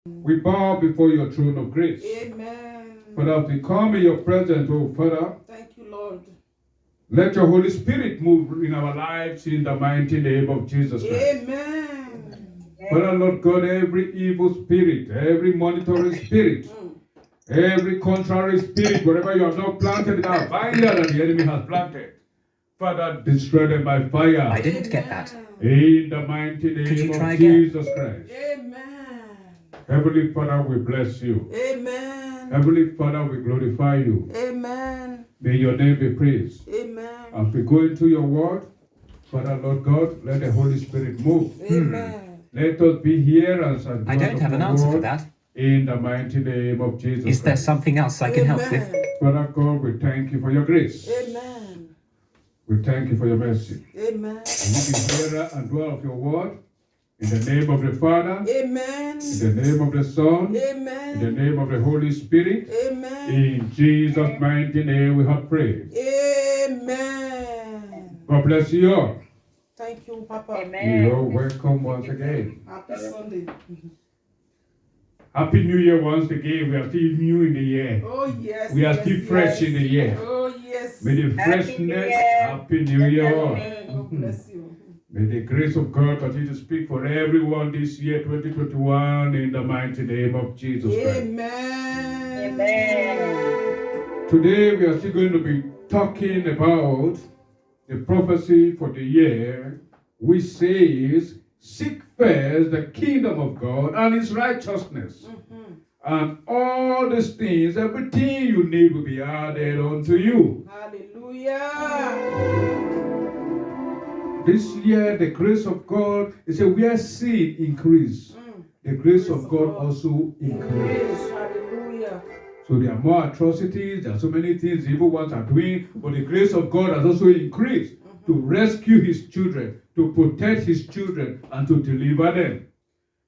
We bow before your throne of grace. Amen. Father, as we come in your presence, oh Father, Thank you, Lord. let your Holy Spirit move in our lives in the mighty name of Jesus Christ. Amen. Father, Lord God, every evil spirit, every monitoring spirit, every contrary spirit, whatever you have not planted in our vineyard and the enemy has planted, Father, destroy them by fire. I didn't get that. In the mighty Could you name try of again? Jesus Christ. Amen. Heavenly Father, we bless you. Amen. Heavenly Father, we glorify you. Amen. May your name be praised. Amen. As we go into your word, Father, Lord God, let the Holy Spirit move. Amen. Let us be hearers and I doers don't of have an your answer for word. that. In the mighty name of Jesus Is there Christ. something else I can help with? Father God, we thank you for your grace. Amen. We thank you for your mercy. Amen. And we be hearer and doer of your word. In the name of the Father, Amen. in the name of the Son, Amen. in the name of the Holy Spirit, Amen. in Jesus' mighty name we have prayed. Amen. God bless you all. Thank you, Papa. Amen. You are welcome once again. Happy Sunday. Happy New Year once again. We are still new in the year. Oh, yes. We are yes, still fresh yes. in the year. Oh, yes. May the Happy New freshness, Year. Happy New Year all. Amen. God bless you. May the grace of God continue to speak for everyone this year, 2021, in the mighty name of Jesus Christ. Amen. Amen. Today we are still going to be talking about the prophecy for the year, which says, seek first the kingdom of God and his righteousness. And all these things, everything you need will be added unto you. Hallelujah. This year, the grace of God is a where sin increase. The grace of God also increase. Hallelujah. So there are more atrocities, there are so many things evil ones are doing, but the grace of God has also increased to rescue his children, to protect his children, and to deliver them.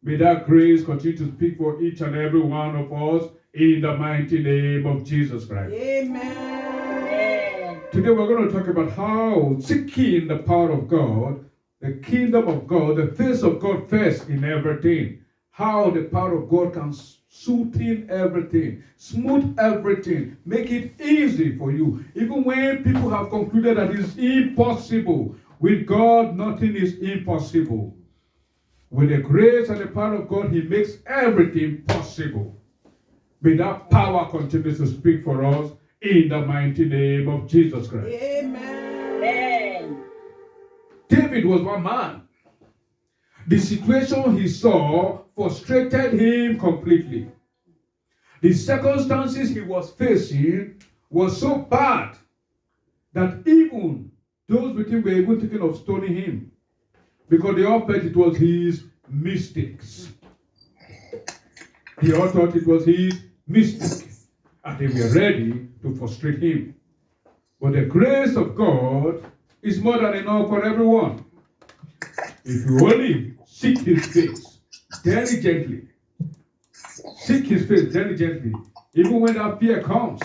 May that grace continue to speak for each and every one of us in the mighty name of Jesus Christ. Amen. Today we're going to talk about how seeking the power of God, the kingdom of God, the face of God first in everything. How the power of God can soothing everything, smooth everything, make it easy for you. Even when people have concluded that it's impossible, with God nothing is impossible. With the grace and the power of God, he makes everything possible. May that power continue to speak for us in the mighty name of Jesus Christ. Amen. David was one man. The situation he saw frustrated him completely. The circumstances he was facing was so bad that even those with him were even thinking of stoning him, because they all felt it was his mistakes. They all thought it was his mistakes, and they were ready to frustrate him. But the grace of God is more than enough for everyone. If you only seek his face diligently, seek his face diligently, even when that fear comes,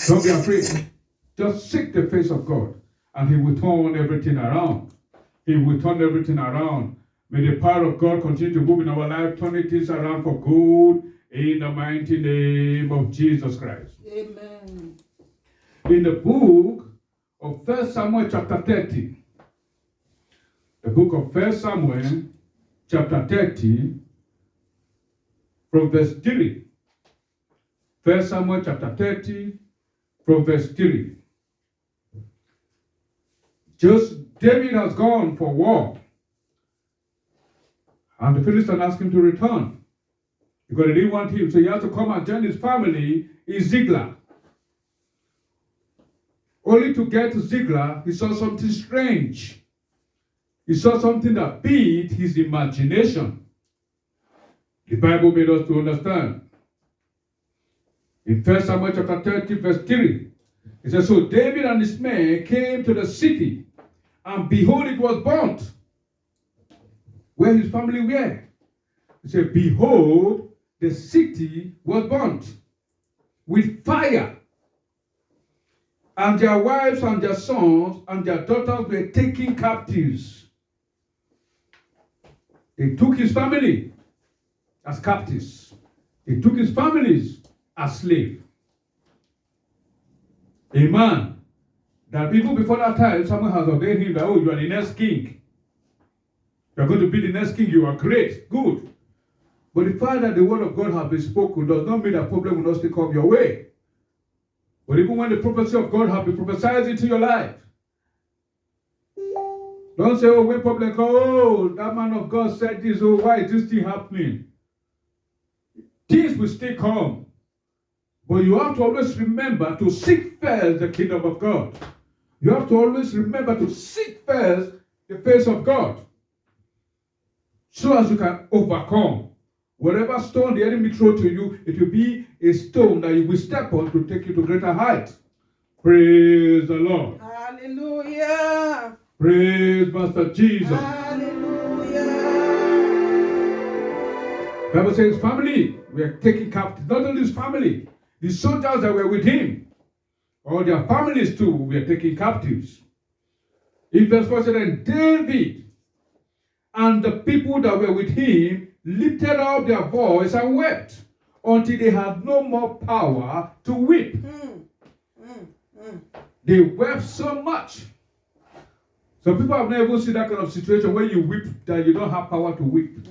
don't be afraid. Just seek the face of God, and he will turn everything around. He will turn everything around. May the power of God continue to move in our life, turning things around for good, in the mighty name of Jesus Christ. Amen. In the book of 1 Samuel chapter 30, the book of 1 Samuel chapter 30, from verse 3. 1 Samuel chapter 30, from verse 3. Just David has gone for war, and the Philistines asked him to return because they didn't want him, so he had to come and join his family in Ziklag. Only to get to Ziklag, he saw something strange. He saw something that beat his imagination. The Bible made us to understand. In 1 Samuel chapter 30, verse 3, it says, so David and his men came to the city, and behold, it was burnt, where his family were. He said, behold, the city was burnt with fire, and their wives and their sons and their daughters were taken captives. They took his family as captives. He took his families as slaves. A man that even before that time, someone has ordained him that, oh, you are the next king. You are going to be the next king. You are great. Good. But the fact that the word of God has been spoken does not mean that problem will not still come your way. But even when the prophecy of God has been prophesied into your life, don't say, oh, when problem comes, oh, that man of God said this, oh, why is this thing happening? Things will still come. But you have to always remember to seek first the kingdom of God. You have to always remember to seek first the face of God, so as you can overcome. Whatever stone the enemy throws to you, it will be a stone that you will step on to take you to greater height. Praise the Lord. Hallelujah. Praise Master Jesus. Hallelujah. Bible says family were taken captive. Not only his family, the soldiers that were with him, or their families too, were taken captives. In verse 4 said, and David and the people that were with him lifted up their voice and wept until they had no more power to weep. They wept so much. Some people have never seen that kind of situation where you weep that you don't have power to weep.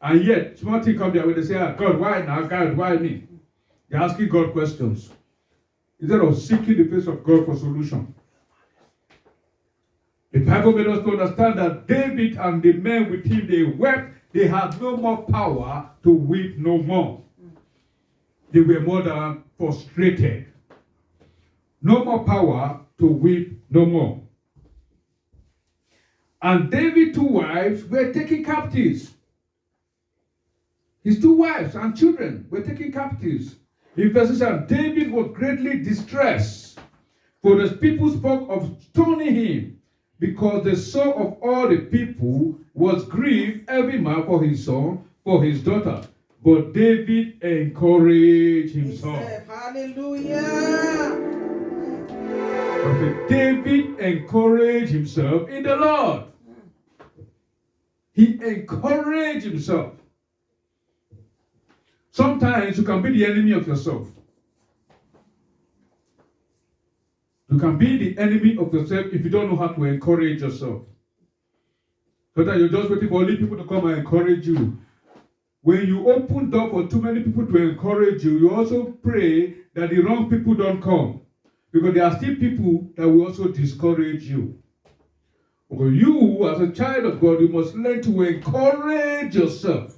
And yet, small thing come there where they say, God, why now? God, why me? They're asking God questions instead of seeking the face of God for solution. The Bible made us to understand that David and the men with him, they wept. They had no more power to weep no more. They were more than frustrated. No more power to weep no more. And David's 2 wives were taken captives. His 2 wives and children were taken captives. In verse 6, David was greatly distressed, for the people spoke of stoning him, because the soul of all the people was grieved, every man for his son, for his daughter. But David encouraged himself. Hallelujah. But David encouraged himself in the Lord. He encouraged himself. Sometimes you can be the enemy of yourself. You can be the enemy of yourself if you don't know how to encourage yourself. So that you're just waiting for only people to come and encourage you. When you open door for too many people to encourage you, you also pray that the wrong people don't come. Because there are still people that will also discourage you. But you, as a child of God, you must learn to encourage yourself.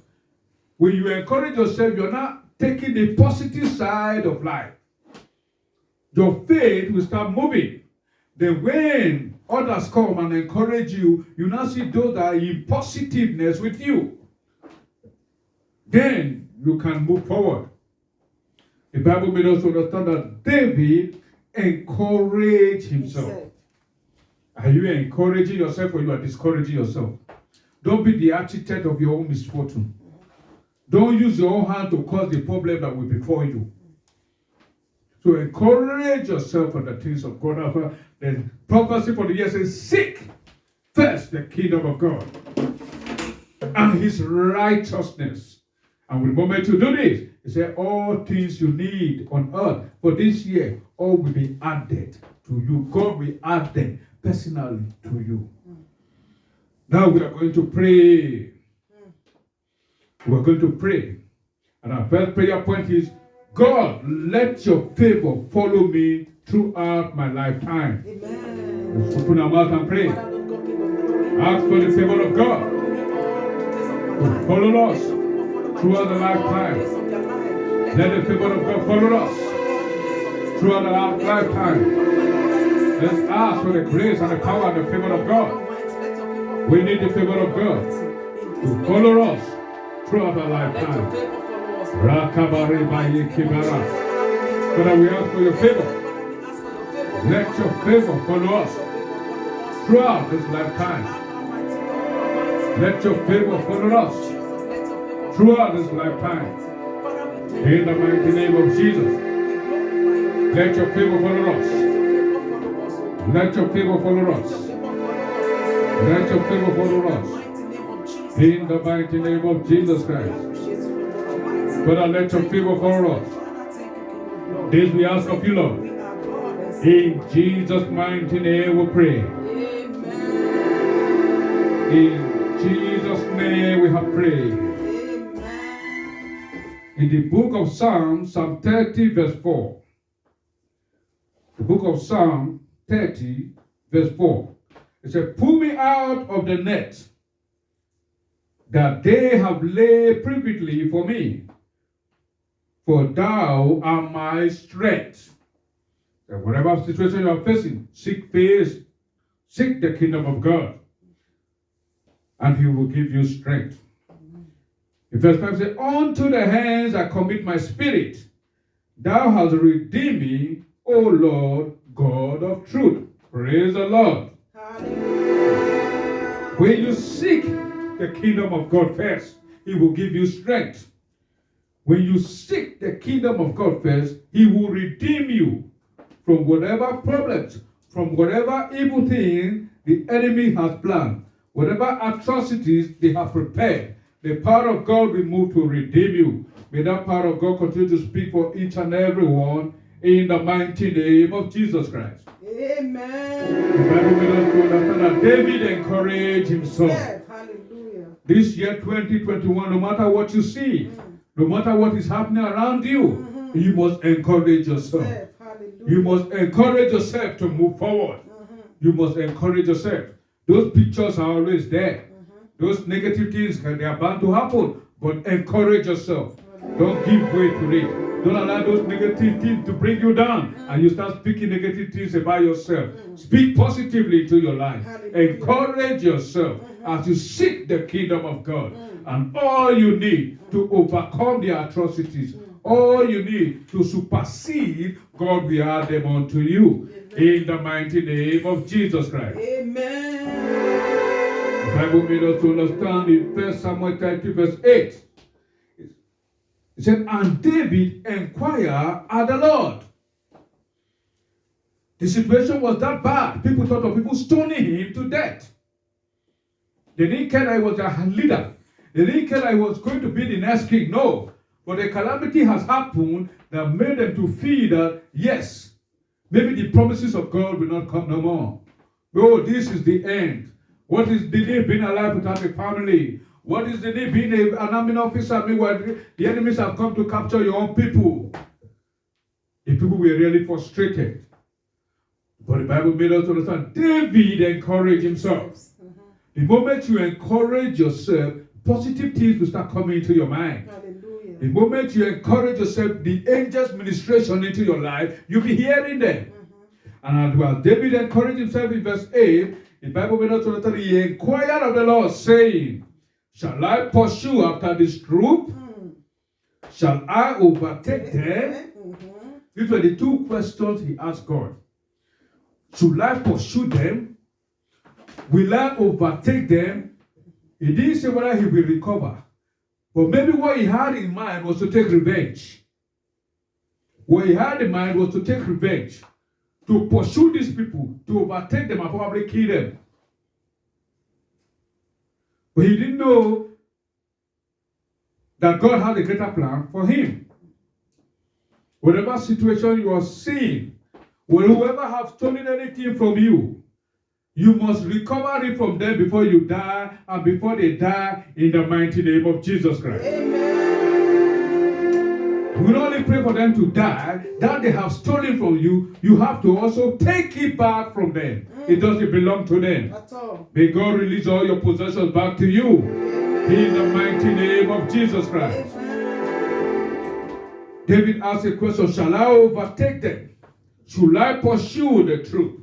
When you encourage yourself, you're not taking the positive side of life. Your faith will start moving. Then when others come and encourage you, you now see those that are in positiveness with you. Then you can move forward. The Bible made us understand that David encouraged himself. Are you encouraging yourself or you are discouraging yourself? Don't be the architect of your own misfortune. Don't use your own hand to cause the problem that will be before you. So encourage yourself on the things of God. The prophecy for the year says, seek first the kingdom of God and his righteousness. And with the moment you do this, he said, all things you need on earth for this year, all will be added to you. God will add them personally to you. Now we are going to pray. We are going to pray. And our first prayer point is, God, let your favor follow me throughout my lifetime. Amen. Let's open our mouth and pray. Ask for the favor of God to follow us throughout the lifetime. Let the favor of God follow us throughout the lifetime. Let's ask for the grace and the power and the favor of God. We need the favor of God to follow us throughout our lifetime. Father, we ask for your favor. Let your favor follow us throughout this lifetime. Let your favor follow us throughout this lifetime. In the mighty name of Jesus. Let your favor follow us. Let your favor follow us. Let your favor follow us. In the mighty name of Jesus Christ. Father, let your favor follow us. Father, thank you, King of Glory. This we ask of you, Lord. We are God and In Jesus' mighty name we pray. Amen. In Jesus' name we have prayed. Amen. In the book of Psalms, Psalm 30, verse 4. The book of Psalm 30, verse 4. It said, pull me out of the net that they have laid privately for me, for thou art my strength. So whatever situation you are facing, seek the kingdom of God, and he will give you strength. In verse 5 says, unto the hands I commit my spirit. Thou hast redeemed me, O Lord, God of truth. Praise the Lord. Hallelujah. When you seek the kingdom of God first, he will give you strength. When you seek the kingdom of God first, he will redeem you from whatever problems, from whatever evil thing the enemy has planned, whatever atrocities they have prepared. The power of God will move to redeem you. May that power of God continue to speak for each and every one in the mighty name of Jesus Christ. Amen. The Bible made us to understand that David encouraged himself. Hallelujah. This year 2021, no matter what you see, no matter what is happening around you, you must encourage yourself. Hallelujah. You must encourage yourself to move forward. You must encourage yourself. Those pictures are always there. Those negative things, they are bound to happen. But encourage yourself. Don't give way to it. Don't allow those negative things to bring you down. And you start speaking negative things about yourself. Speak positively to your life. Encourage yourself as you seek the kingdom of God. And all you need to overcome the atrocities, all you need to supersede, God will add them unto you. In the mighty name of Jesus Christ. Amen. The Bible made us to understand in 1 Samuel 30 verse 8. It said, and David inquired at the Lord. The situation was that bad. People thought of people stoning him to death. They didn't care that he was a leader. They didn't care that he was going to be the next king. No. But a calamity has happened that made them to feel that, yes, maybe the promises of God will not come no more. Oh, this is the end. What is the need being alive without a family? What is the need being an army officer? Meanwhile, the enemies have come to capture your own people. The people were really frustrated. But the Bible made us understand David encouraged himself. The moment you encourage yourself, positive things will start coming into your mind. Hallelujah. The moment you encourage yourself, the angels' ministration into your life, you'll be hearing them. And as David encouraged himself in verse 8, the Bible made us understand he inquired of the Lord, saying, shall I pursue after this troop? Shall I overtake them? These were the two questions he asked God. Should I pursue them? Will I overtake them? He didn't say whether he will recover. But maybe what he had in mind was to take revenge. What he had in mind was to take revenge. To pursue these people, to overtake them and probably kill them. But he didn't know that God had a greater plan for him. Whatever situation you are seeing, whoever have stolen anything from you, you must recover it from them before you die and before they die in the mighty name of Jesus Christ. Amen. We not only pray for them to die, that they have stolen from you, you have to also take it back from them. It doesn't belong to them. At all. May God release all your possessions back to you. In the mighty name of Jesus Christ. David asked a question, shall I overtake them? Should I pursue the troop?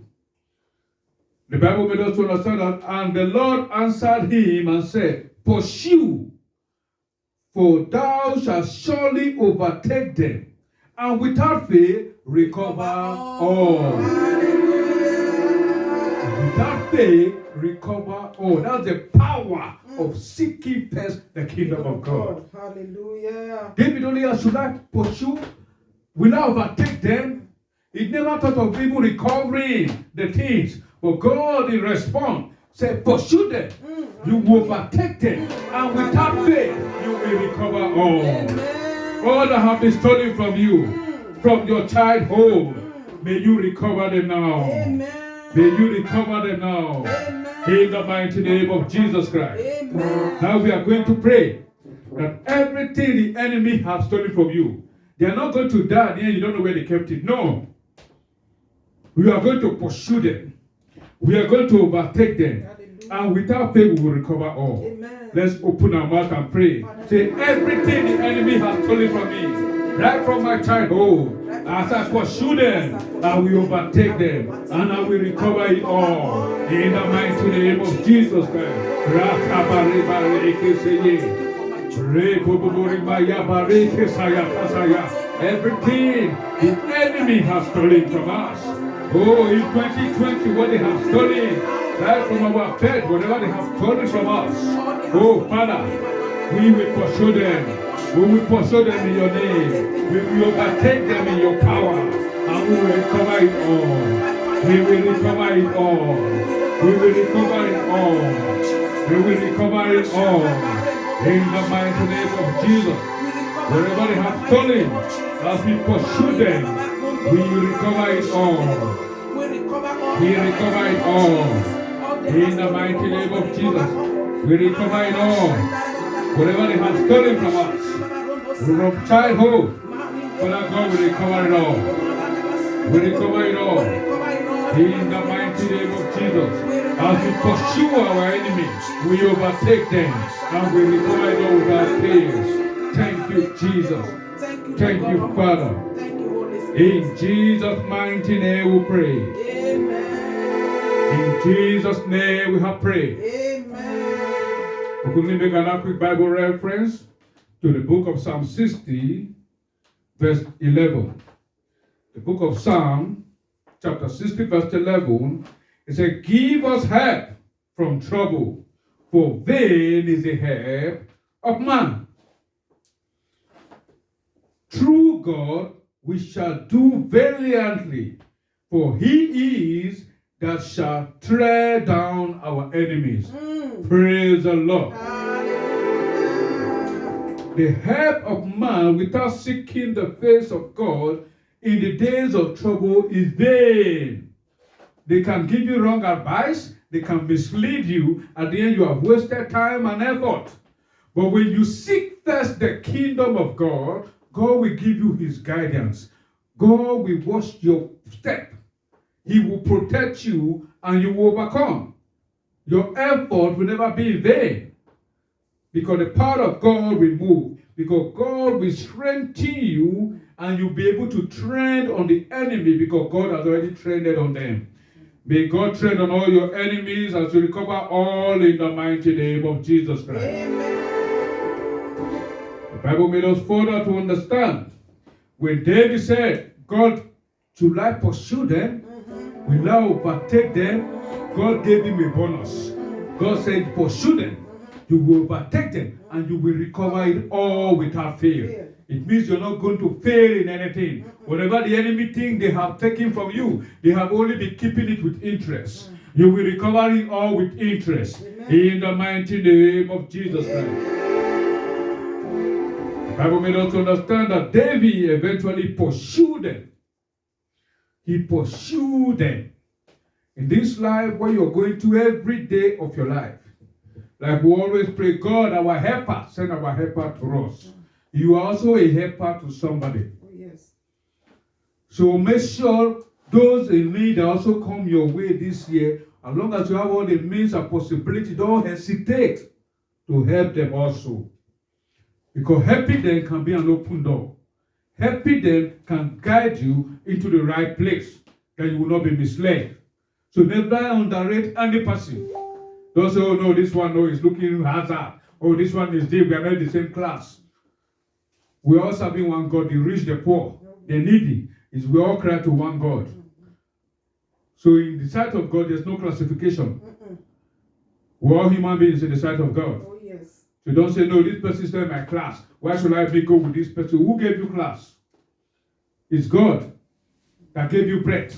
The Bible made us to understand that, and the Lord answered him and said, pursue, for thou shalt surely overtake them, and without fail recover all. Without fail recover all. That's the power of seeking first the kingdom of God. Hallelujah. David only asked, should I pursue? Will I overtake them? He never thought of even recovering the things. But God in response said, pursue them. You will overtake them. And without faith, you will recover all. Amen. All that have been stolen from you, from your childhood, may you recover them now. Amen. May you recover them now. Amen. In the mighty name of Jesus Christ. Amen. Now we are going to pray that everything the enemy has stolen from you, they are not going to die and then you don't know where they kept it. No. We are going to pursue them. We are going to overtake them. And without faith, we will recover all. Amen. Let's open our mouth and pray. Say, everything the enemy has stolen from me, right from my childhood, as I pursue them, I will overtake them, and I will recover it all. In the mighty name of Jesus Christ. Everything the enemy has stolen from us. Oh, in 2020, what they have stolen, right from our bed, whatever they have stolen from us. Oh, Father, we will pursue them. We will pursue them in your name. We will overtake them in your power. And we will recover it all. We will recover it all. We will recover it all. We will recover it all. In the mighty name of Jesus. Wherever they have stolen, as we pursue them, we will recover it all. We recover it all. In the mighty name of Jesus. We recover it all. Whatever they have stolen from us, from childhood, Father God, we recover it all. We recover it all. In the mighty name of Jesus. As we pursue our enemies, we overtake them and we recover it all without tears. Thank you, Jesus. Thank you, Father. In Jesus' mighty name we pray. Amen. In Jesus' name we have prayed. Amen. We could make another quick Bible reference to the book of Psalm 60, verse 11. The book of Psalm, chapter 60, verse 11, it says, give us help from trouble, for vain is the help of man. Through God we shall do valiantly, for he is that shall tread down our enemies. Praise the Lord. Hallelujah. The help of man without seeking the face of God in the days of trouble is vain. They can give you wrong advice. They can mislead you. At the end, you have wasted time and effort. But when you seek first the kingdom of God, God will give you his guidance. God will watch your step. He will protect you and you will overcome. Your effort will never be in vain. Because the power of God will move. Because God will strengthen you and you'll be able to tread on the enemy because God has already trained on them. May God tread on all your enemies as you recover all in the mighty name of Jesus Christ. Amen. The Bible made us further to understand. When David said, God, should I pursue them? Will I overtake them? God gave him a bonus. God said, pursue them. You will overtake them and you will recover it all without fail. It means you're not going to fail in anything. Whatever the enemy think they have taken from you, they have only been keeping it with interest. You will recover it all with interest. In the mighty name of Jesus Christ. The Bible made us understand that David eventually pursued them. He pursued them. In this life, what you're going through every day of your life, like we always pray, God, our helper, send our helper to us. You are also a helper to somebody. Oh, yes. So make sure those in need also come your way this year. As long as you have all the means and possibility, don't hesitate to help them also. Because helping them can be an open door. Helping them can guide you into the right place, that you will not be misled. So never underrate any person. Don't say, oh no, this one no, is looking hazard. Oh, this one is deep, we are not in the same class. We all serving one God, the rich, the poor, the needy. Is we all cry to one God. So in the sight of God, there's no classification. We're all human beings in the sight of God. Oh, yes. So don't say, no, this person is not in my class. Why should I be go with this person? Who gave you class? It's God that gave you breath.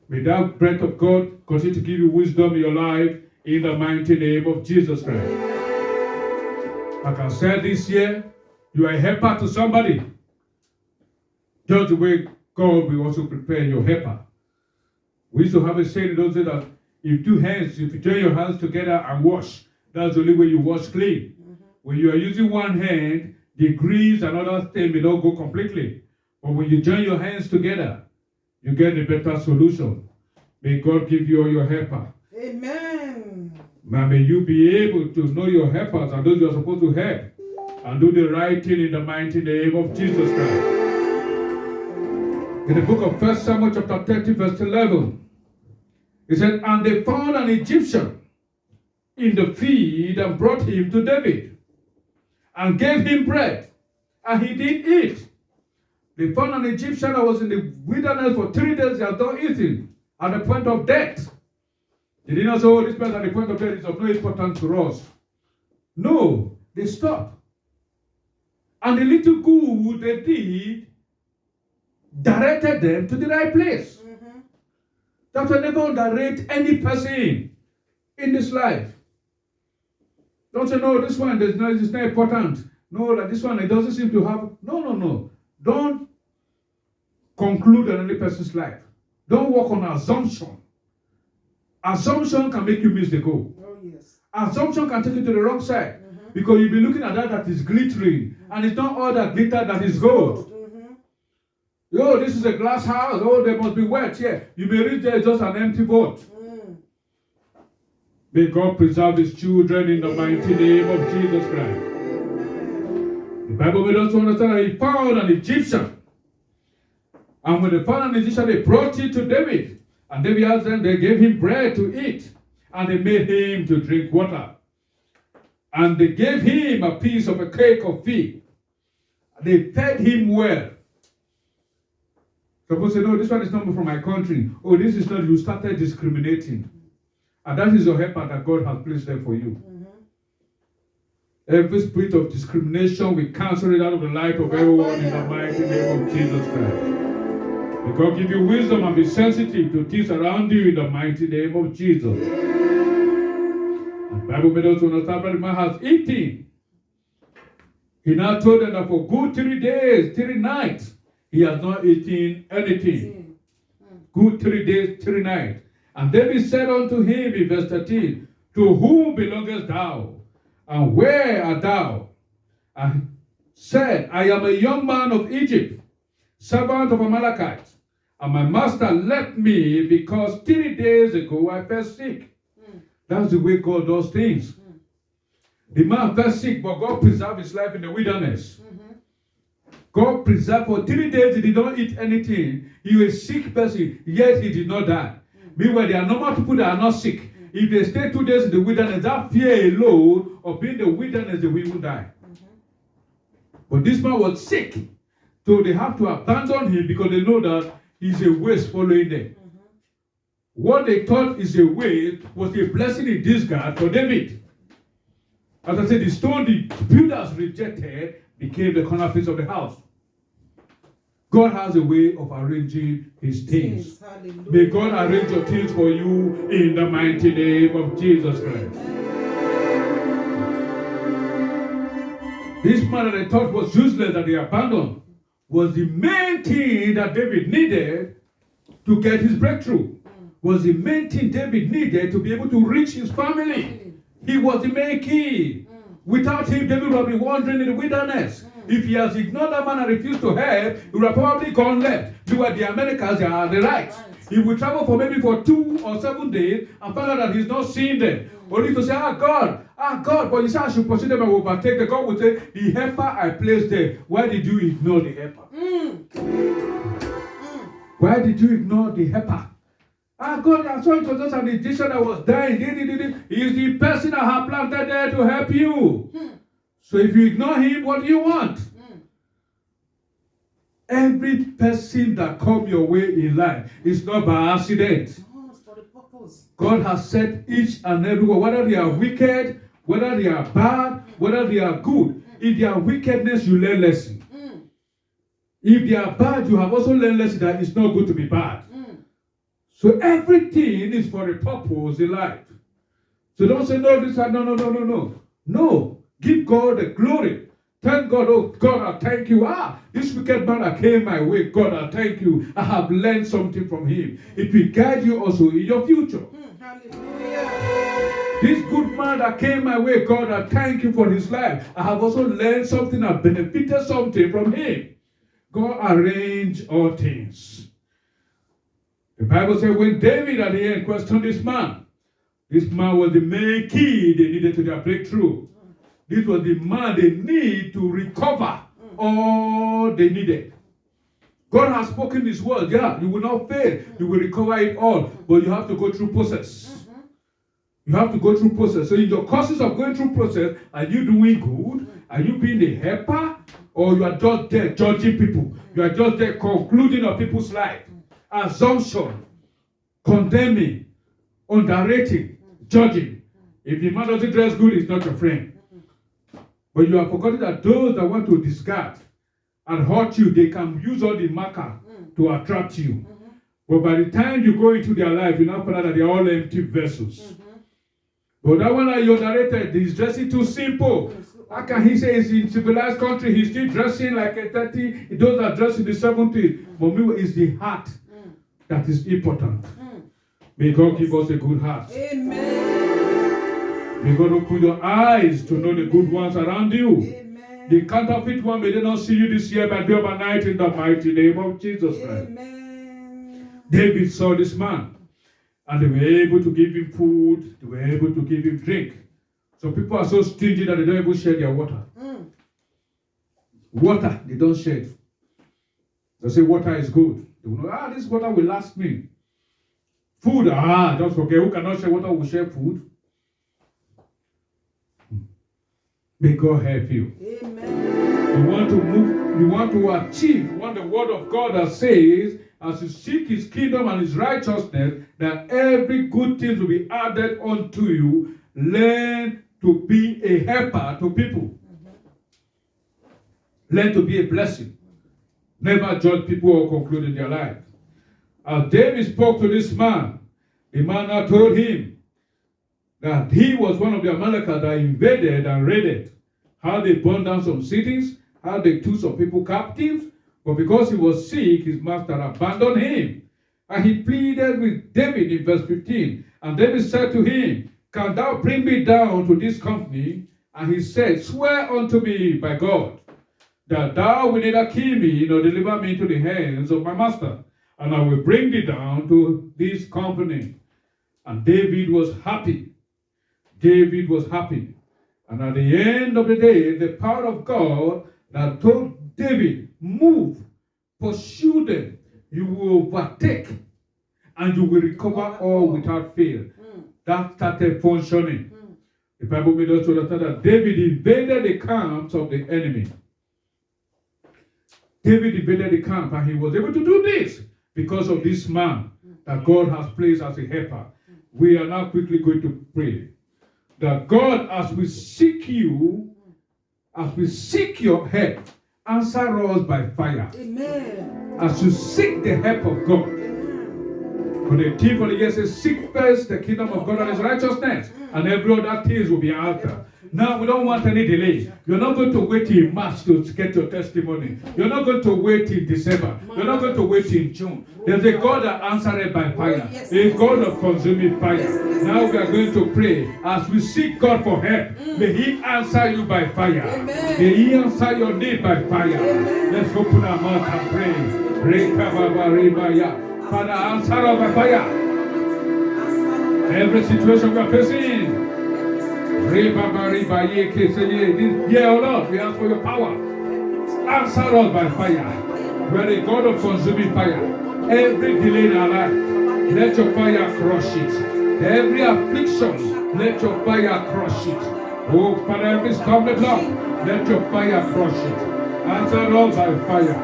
May that breath of God continue to give you wisdom in your life in the mighty name of Jesus Christ. Like I said this year, you are a helper to somebody. Just the way God will also prepare your helper. We used to have a saying in those days that if you join your hands together and wash, that's the only way you wash clean. When you are using one hand, the grease and other things may not go completely. But when you join your hands together, you get a better solution. May God give you your helper. Amen. May you be able to know your helpers and those you are supposed to help and do the right thing in the mighty name of Jesus Christ. In the book of 1 Samuel chapter 30 verse 11, it said, and they found an Egyptian in the field and brought him to David and gave him bread, and he did eat. They found an Egyptian that was in the wilderness for 3 days. He had not eaten at the point of death. They did not say, oh, this person at the point of death is of no importance to us. No, they stopped. And the little good they did directed them to the right place. That's why never underrate any person in this life. Don't say, no, this one is not important. No, that this one, it doesn't seem to have. No. Don't conclude on any person's life. Don't work on assumption. Assumption can make you miss the goal. Oh, yes. Assumption can take you to the wrong side. Because you'll be looking at that is glittering. And it's not all that glitter that is gold. Oh, this is a glass house. Oh, there must be wet here. You may reach there just an empty boat. May God preserve his children in the mighty name of Jesus Christ. The Bible made us to understand that he found an Egyptian. And when they found an Egyptian, they brought it to David. And David asked them, they gave him bread to eat. And they made him to drink water. And they gave him a piece of a cake of fig. They fed him well. Suppose say, no, this one is not from my country. Oh, this is not, you started discriminating. And that is your helper that God has placed there for you. Every spirit of discrimination, we cancel it out of the life of everyone in the mighty name of Jesus Christ. May God give you wisdom and be sensitive to things around you in the mighty name of Jesus. And the Bible made us understand that the man has eaten. He now told them that for good 3 days, 3 nights, he has not eaten anything. Good 3 days, 3 nights. And David said unto him in verse 13, to whom belongest thou? And where art thou? And said, I am a young man of Egypt, servant of Amalekites. And my master left me because 3 days ago I fell sick. That's the way God does things. The man fell sick, but God preserved his life in the wilderness. God preserved for 3 days, he did not eat anything. He was a sick person, yet he did not die. Meanwhile, there are normal people that are not sick. If they stay 2 days in the wilderness, that fear alone of being in the wilderness, they will die. But this man was sick. So they have to abandon him because they know that he's a waste following them. What they thought is a waste was a blessing in disguise for David. As I said, the stone the builders rejected became the cornerpiece of the house. God has a way of arranging his things. May God arrange your things for you in the mighty name of Jesus Christ. This man that they thought was useless, that they abandoned, was the main thing that David needed to get his breakthrough. Was the main thing David needed to be able to reach his family. He was the main key. Without him, David would have been wandering in the wilderness. If he has ignored that man and refused to help, he would have probably gone left. Do what the Americans are the right. He will travel for maybe for 2 or 7 days and find out that he's not seeing them. Only to say, God, but you say I should pursue them and overtake them. God will say, the helper I placed there, why did you ignore the helper? Why did you ignore the helper? God, I saw it was just an Egyptian that was dying. He is the person I have planted there to help you. So if you ignore him, what do you want? Every person that comes your way in life is not by accident. No, it's for the purpose. God has set each and every one, whether they are wicked, whether they are bad, whether they are good. In their wickedness, you learn lesson. If they are bad, you have also learned lesson that it's not good to be bad. So everything is for a purpose in life. So don't say, no, this, no. No. Give God the glory. Thank God, oh God, I thank you. This wicked man that came my way, God, I thank you. I have learned something from him. It will guide you also in your future. Hallelujah. This good man that came my way, God, I thank you for his life. I have also learned something and benefited something from him. God arranged all things. The Bible says when David at the end questioned this man was the main key they needed to their breakthrough. This was the man they need to recover all they needed. God has spoken this word. Yeah, you will not fail. You will recover it all. But you have to go through process. You have to go through process. So in the courses of going through process, are you doing good? Are you being a helper? Or you are just there judging people? You are just there concluding on people's life. Assumption, condemning, underrating, judging. If the man doesn't dress good, he's not your friend. But you have forgotten that those that want to discard and hurt you, they can use all the marker to attract you. But by the time you go into their life, you now find out that they're all empty vessels. But that one that you underrated, he's dressing too simple. How can he say he's in civilized country, he's still dressing like a 30, those that dress in the 70s. But me, it's the heart that is important. May God give us a good heart. Amen. May God open your eyes to know the good ones around you. Amen. The counterfeit one may they not see you this year, but day by night in the mighty name of Jesus Christ. Amen. David saw this man, and they were able to give him food, they were able to give him drink. Some people are so stingy that they don't even share their water. Water, they don't share it. They say water is good. They will know, this water will last me. Food, don't forget, who cannot share water will share food. May God help you. Amen. You want to move, you want to achieve, you want the word of God that says, as you seek his kingdom and his righteousness, that every good thing will be added unto you. Learn to be a helper to people. Learn to be a blessing. Never judge people or conclude in their life. As David spoke to this man, the man now told him that he was one of the Amalekites that invaded and raided. How they burned down some cities, how they took some people captives. But because he was sick, his master abandoned him. And he pleaded with David in verse 15. And David said to him, can thou bring me down to this company? And he said, swear unto me by God, that thou wilt neither kill me nor deliver me into the hands of my master, and I will bring thee down to this company. And David was happy. David was happy. And at the end of the day, the power of God that told David, move, pursue them, you will overtake, and you will recover all without fail. That started functioning. The Bible made us understand that David invaded the camps of the enemy. David invaded the camp, and he was able to do this because of this man that God has placed as a helper. We are now quickly going to pray that God, as we seek you, as we seek your help, answer us by fire. Amen. As you seek the help of God. For the thief of the year says, seek first the kingdom of God and his righteousness, and every other thing will be added. Now, we don't want any delay. You're not going to wait till March to get your testimony. You're not going to wait till December. You're not going to wait till June. There's a God that answered by fire. A God of consuming fire. Now we are going to pray. As we seek God for help, may he answer you by fire. May he answer your need by fire. Let's open our mouth and pray. Father, answer us by fire. Every situation we are facing. This year, oh Lord, we ask for your power. Answer us by fire. We are the God of consuming fire. Every delay in our life, let your fire crush it. Every affliction, let your fire crush it. Oh, Father, every stumbling block, let your fire crush it. Answer us by fire.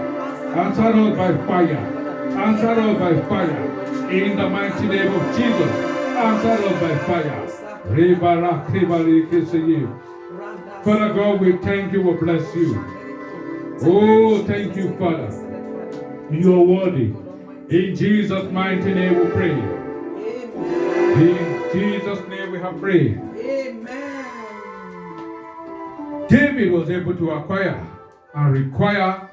Answer us by fire. Answer us by fire. In the mighty name of Jesus, answer us by fire. Father God, we thank you, we bless you. Oh, thank you, Father. You are worthy. In Jesus' mighty name we pray. In Jesus' name we have prayed. Amen. David was able to acquire and require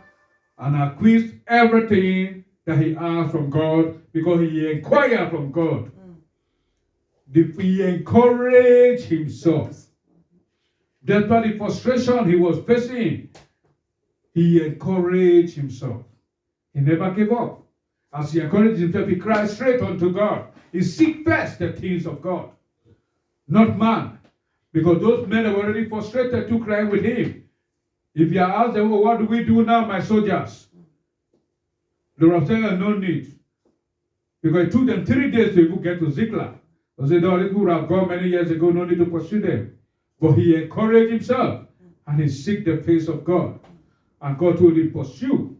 and acquire everything that he asked from God because he inquired from God. He encouraged himself. Despite the frustration he was facing, he encouraged himself. He never gave up. As he encouraged himself, he cried straight unto God. He seek first the things of God, not man. Because those men are already frustrated to cry with him. If you ask them, well, what do we do now, my soldiers? They would have said, no need. Because it took them 3 days to even get to Ziklag. They said, no, people would have gone many years ago, no need to pursue them. But he encouraged himself and he seek the face of God. And God told him, pursue.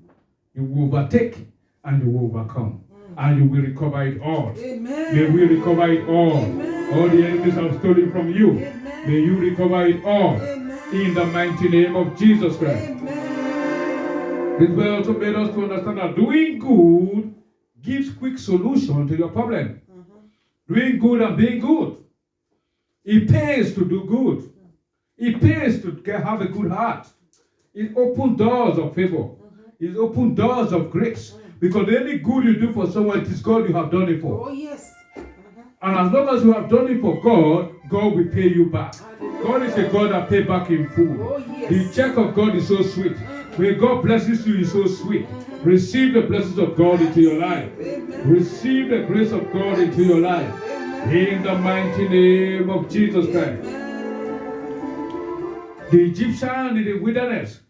You will overtake and you will overcome. And you will recover it all. Amen. May we recover it all. Amen. All the enemies have stolen from you. Amen. May you recover it all. Amen. In the mighty name of Jesus Christ. Amen. This way also made us to understand that doing good gives quick solution to your problem. Doing good and being good. It pays to do good. It pays to have a good heart. It opens doors of favor. It opens doors of grace. Because any good you do for someone, it is God you have done it for. Oh, yes. And as long as you have done it for God, God will pay you back. God is a God that pays back in full. Oh, yes. The check of God is so sweet. When God blesses you, it's so sweet. Receive the blessings of God into your life. Amen. Receive the grace of God into your life. In the mighty name of Jesus Christ. The Egyptian in the wilderness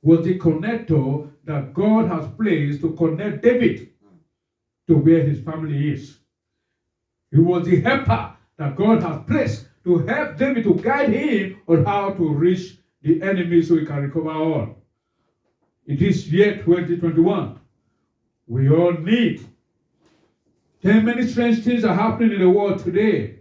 was the connector that God has placed to connect David to where his family is. He was the helper that God has placed to help David to guide him on how to reach the enemy so he can recover all. It is year 2021. We all need. There are many strange things are happening in the world today.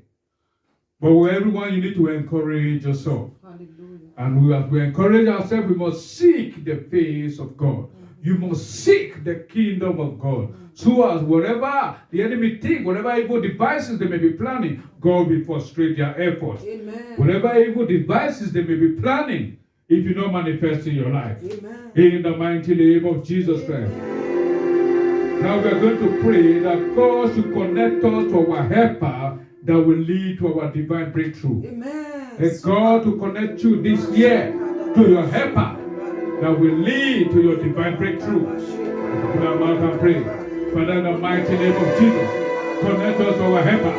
But with everyone, you need to encourage yourself. Hallelujah. And as we encourage ourselves, we must seek the face of God. You must seek the kingdom of God. So as whatever the enemy think, whatever evil devices they may be planning, God will frustrate their efforts. Amen. Whatever evil devices they may be planning, if you not manifest in your life. Amen. In the mighty name of Jesus Christ. Now we are going to pray that God should connect us to our helper that will lead to our divine breakthrough. Amen. And God to connect you this year to your helper that will lead to your divine breakthrough. Open our mouth and pray. Father, in the mighty name of Jesus, connect us to our helper.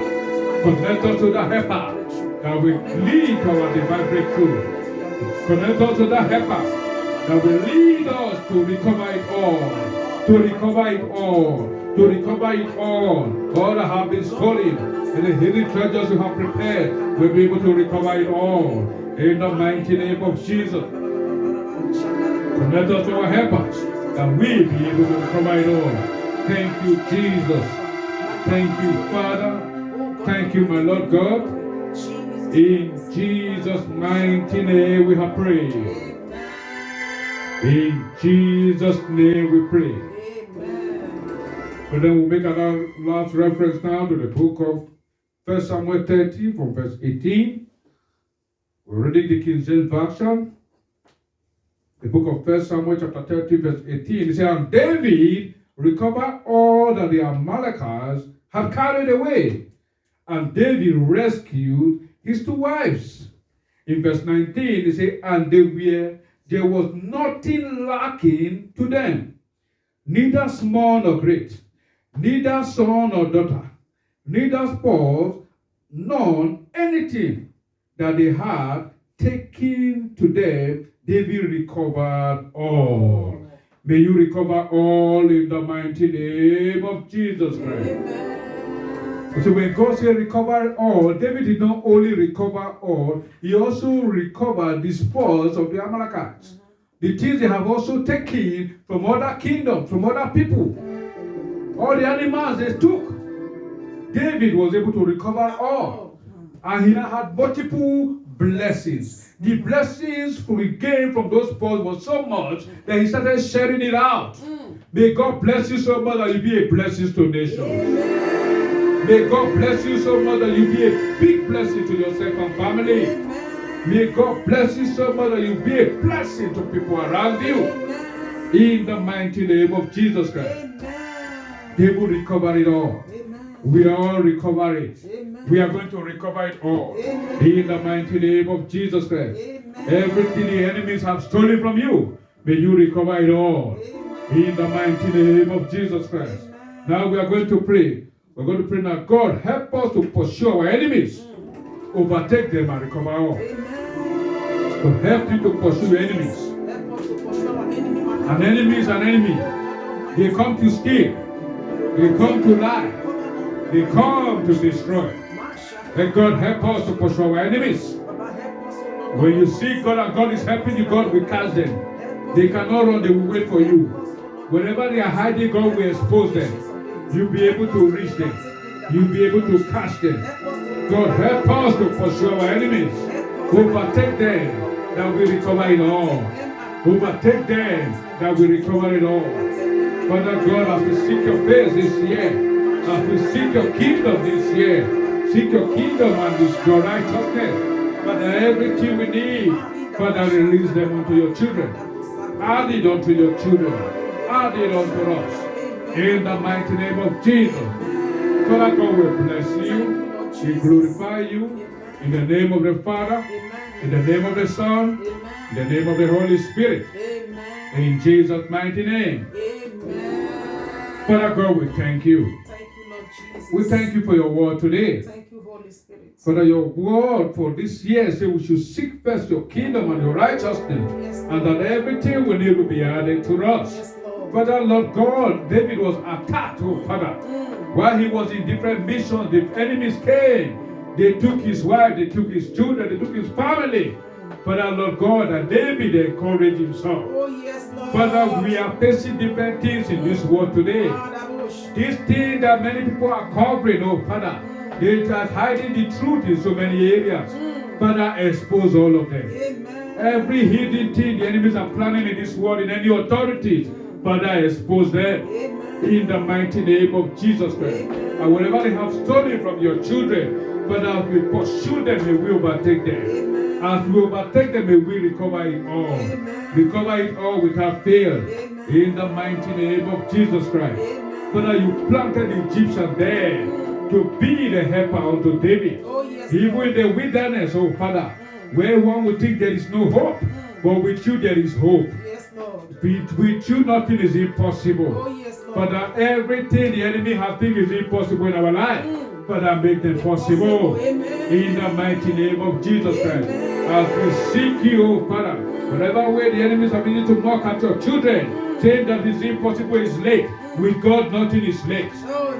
Connect us to the helper that will lead to our divine breakthrough. Connect us to the helper that will lead us to recover it all. To recover it all. To recover it all. All that have been stolen and the hidden treasures you have prepared will be able to recover it all. In the mighty name of Jesus. Connect us to our helpers that we be able to recover it all. Thank you, Jesus. Thank you, Father. Thank you, my Lord God. In Jesus' mighty name we have prayed. In Jesus' name we pray. But then we'll make another last reference now to the book of 1 Samuel 30 from verse 18. We're reading the King James Version. The book of 1 Samuel chapter 30 verse 18. It says, and David recovered all that the Amalekites had carried away. And David rescued his 2 wives. In verse 19, it says, and there was nothing lacking to them, neither small nor great, neither son nor daughter, neither spouse, none, anything that they had taken to them, David recovered all. May you recover all in the mighty name of Jesus Christ. Amen. So when God said recover all, David did not only recover all, he also recovered the spoils of the Amalekites. The things they have also taken from other kingdoms, from other people. All the animals they took. David was able to recover all. And he now had multiple blessings. The blessings we gained from those spoils was so much that he started sharing it out. May God bless you so much that you be a blessing to nations. May God bless you so much that you be a big blessing to yourself and family. May God bless you so much that you be a blessing to people around you. In the mighty name of Jesus Christ. They will recover it all. We all recover it. We are going to recover it all. In the mighty name of Jesus Christ. Everything the enemies have stolen from you, may you recover it all. In the mighty name of Jesus Christ. Now we are going to pray. We're going to pray now. God, help us to pursue our enemies. Overtake them and recover all. To help you to pursue your enemies. An enemy is an enemy. They come to steal. They come to lie. They come to destroy. Let God help us to pursue our enemies. When you see God and God is helping you, God will catch them. They cannot run, they will wait for you. Wherever they are hiding, God will expose them. You'll be able to reach them. You'll be able to catch them. God help us to pursue our enemies. Overtake them, that we recover it all. Overtake them, that we recover it all. Father God, as we seek your face this year, as we seek your kingdom this year, seek your kingdom and your righteousness. Father, everything we need, Father, release them unto your children. Add it unto your children. Add it unto us. In the mighty name of Jesus. Father God, we bless you. We glorify you. In the name of the Father, in the name of the Son, in the name of the Holy Spirit. In Jesus' mighty name. Father God, we thank you. Thank you, Lord Jesus. We thank you for your word today. Thank you, Holy Spirit. Father, your word for this year say we should seek first your kingdom and your righteousness, and that everything we need will be added to us. Yes, Lord. Father, Lord God, David was attacked, oh Father. While he was in different missions, the enemies came. They took his wife, they took his children, they took his family. Father, Lord God, and David encouraged himself. Oh, yes, Lord. Father, we are facing different things in this world today. This thing that many people are covering, oh Father, they are hiding the truth in so many areas. Father, expose all of them. Amen. Every hidden thing the enemies are planning in this world, in any authorities, Father, expose them. Amen. In the mighty name of Jesus Christ. And whatever they have stolen from your children, Father, as we pursue them, may we overtake them. As we overtake them, may we recover it all. Recover it all without fail. In the mighty name of Jesus Christ. Father, you planted the Egyptians there to be the helper unto David. Oh, yes, Even in the wilderness, oh Father, where one would think there is no hope, but with you there is hope. Yes, Lord. With you nothing is impossible. Oh, yes, Lord. Father, everything the enemy has think is impossible in our life, Father, make them possible. In the mighty name of Jesus Christ. As we seek you, oh Father, whatever way the enemies are beginning to mock at your children, saying that it's impossible is late. With God, nothing is late.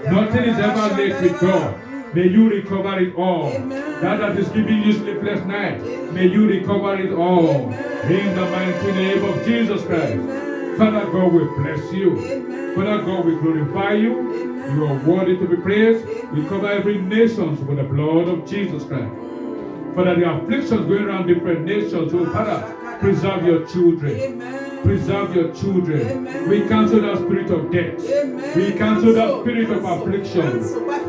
Nothing is ever late with God. May you recover it all. That is giving you sleepless night, may you recover it all. In the mighty name of Jesus Christ. Father God, we bless you. Father God, we glorify you. You are worthy to be praised. We cover every nation with the blood of Jesus Christ. Father, the afflictions going around different nations, oh Father, preserve your children. Preserve your children. We cancel that spirit of death. We cancel that spirit of affliction.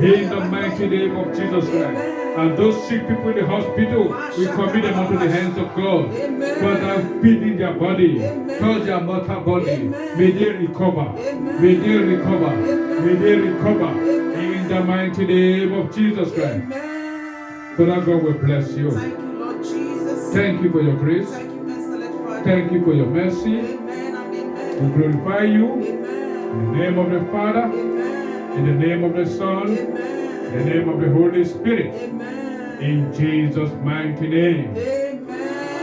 In the mighty name of Jesus Christ. And those sick people in the hospital, we commit them unto the hands of God. Father, feed in their body, touch their mortal body. May they recover. May they recover. May they recover. In the mighty name of Jesus Christ. Father God, we bless you. Thank you, Lord Jesus. Thank you for your grace. Thank you, excellent Father. Thank you for your mercy. Amen and amen. We glorify you. Amen. In the name of the Father, Amen. in the name of the Son, Amen. in the name of the Holy Spirit. Amen. In Jesus' mighty name. Amen.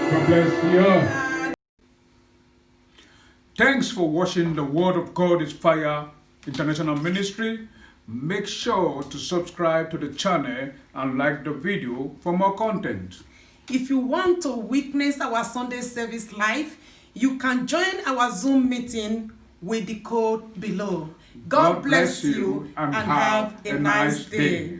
God bless you. Thanks for watching the Word of God is Fire International Ministry. Make sure to subscribe to the channel and like the video for more content. If you want to witness our Sunday service live, you can join our Zoom meeting with the code below. God bless you and have a nice day.